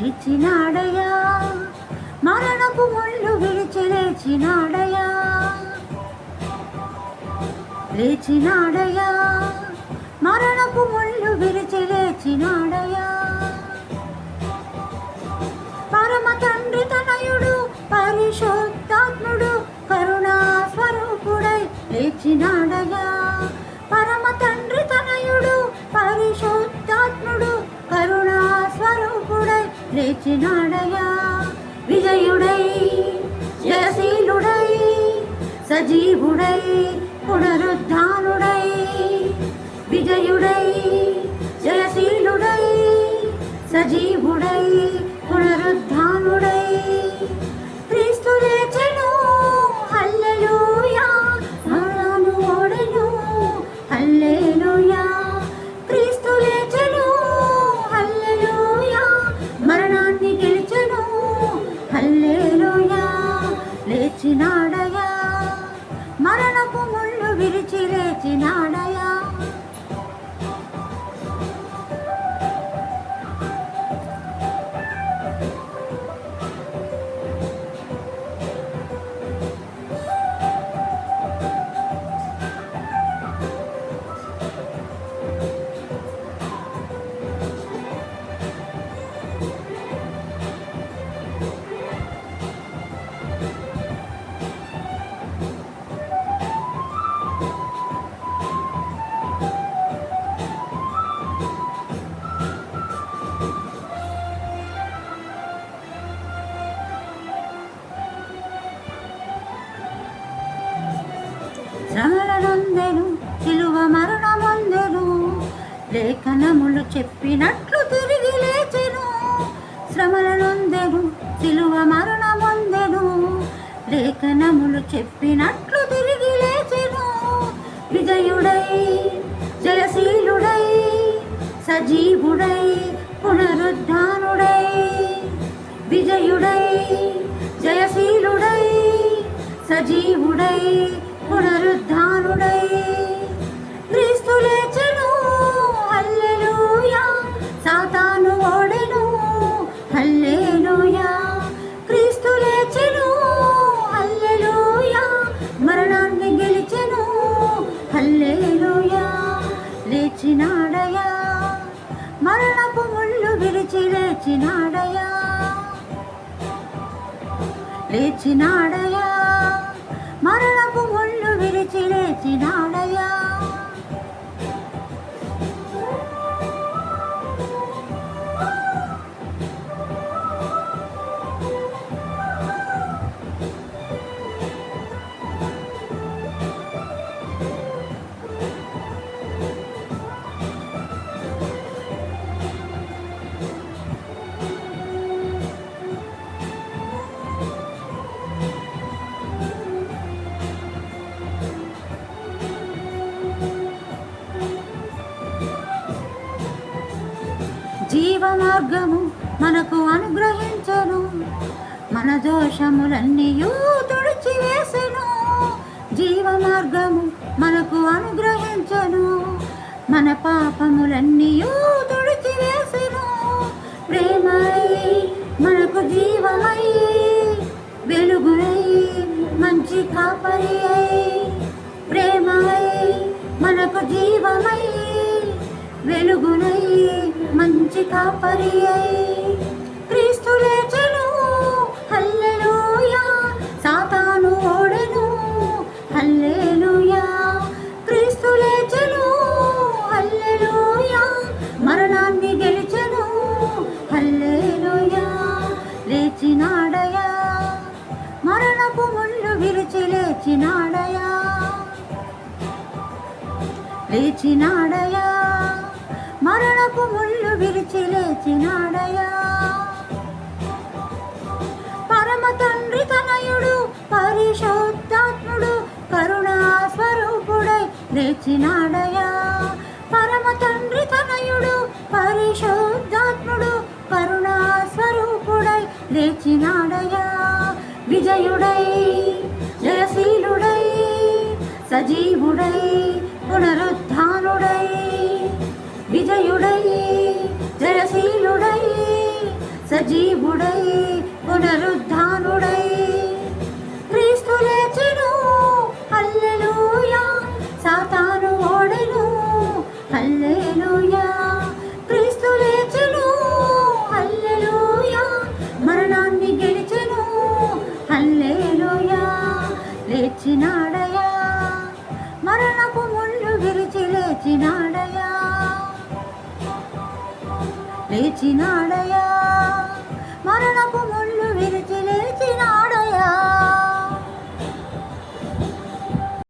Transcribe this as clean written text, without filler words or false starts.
లేచినాడయా, మరణపు ముళ్ళు విడిచి లేచినాడయా, లేచినాడయా, మరణపు ముళ్ళు విడిచి లేచినాడయా. పరమ తండ్రి తనయుడు పరిశుద్ధాత్ముడు కరుణా స్వరూపుడై లేచినాడయా, పరమ తండ్రి తనయుడు పరిశుద్ధాత్ముడు కరుణా స్వరూపుడై లేచినాడయా. విజయుడై జయశీలుడై సజీవుడై పునరుద్ధానుడై, విజయుడై జయశీలుడై సజీవుడై పునరుద్ధానుడై. క్రీస్తు లేచెను హల్లెలూయా, మరణాన్ని ఓడెను హల్లెలూయా. క్రీస్తు లేచెను హల్లెలూయా, మరణాన్ని గెలిచెను హల్లెలూయా. లేచినాడయా, మరణపు ముళ్ళు విరిచి లేచినాడయా. శ్రమలనందెను సిలువ మరణమందెను, లేఖనములు చెప్పినట్లు తిరిగి లేచెను. శ్రమలనందెను సిలువ మరణమందెను, లేఖనములు చెప్పినట్లు తిరిగి లేచెను. విజయుడై జయశీలుడై సజీవుడై పునరుద్ధానుడై, విజయుడై జయశీలుడై సజీవుడై పునరుద్ధానుడై. క్రీస్తు లేచెను హల్లెలూయా, సాతాను ఓడెను హల్లెలూయా. క్రీస్తు లేచెను హల్లెలూయా, మరణాన్ని గెలిచెను హల్లెలూయా. లేచినాడయా, మరణపు ముళ్ళు విరిచి లేచినాడయా, లేచినాడయా, మరణపు ముళ్ళు విరిచి లేచినాడయా. జీవ మార్గము మనకు అనుగ్రహించెను, మన దోషములన్నీయూ తుడిచివేసెను. జీవ మార్గము మనకు అనుగ్రహించెను, మన పాపములన్నీయూ తుడిచివేసెను. ప్రేమై మనకు జీవమై వెలుగునై మంచి కాపరి అయి, ప్రేమై మనకు జీవమై వెలుగునై మంచి కాపరి అయి. క్రీస్తు లేచెను హల్లెలూయా, సాతాను ఓడెను హల్లెలూయా. క్రీస్తు లేచెను హల్లెలూయా, మరణాన్ని గెలిచెను హల్లెలూయా. లేచినాడయా, మరణపు ముళ్ళు విరిచి లేచినాడయా, లేచినాడయా, మరణపు ముళ్ళు విరిచి లేచినాడయా. పరమ తండ్రి తనయుడు పరిశుద్ధాత్ముడు కరుణా స్వరూపుడై లేచినాడయా, పరమ తండ్రి తనయుడు పరిశుద్ధాత్ముడు కరుణా స్వరూపుడై లేచినాడయా. విజయుడై జయశీలుడై సజీవుడై పునరుద్ధానుడై, విజయుడై జయశీలుడై సజీవుడై పునరుద్ధానుడై క్రీస్తు లేచెను హల్లెలూయా సాతాను ఓడెను హల్లెలూయా క్రీస్తు లేచెను హల్లెలూయా మరణాన్ని గెలిచెను హల్లెలూయా లేచినాడయా మరణపు ముళ్ళు విరిచి లేచినాడయా లేచినాడయా మరణపు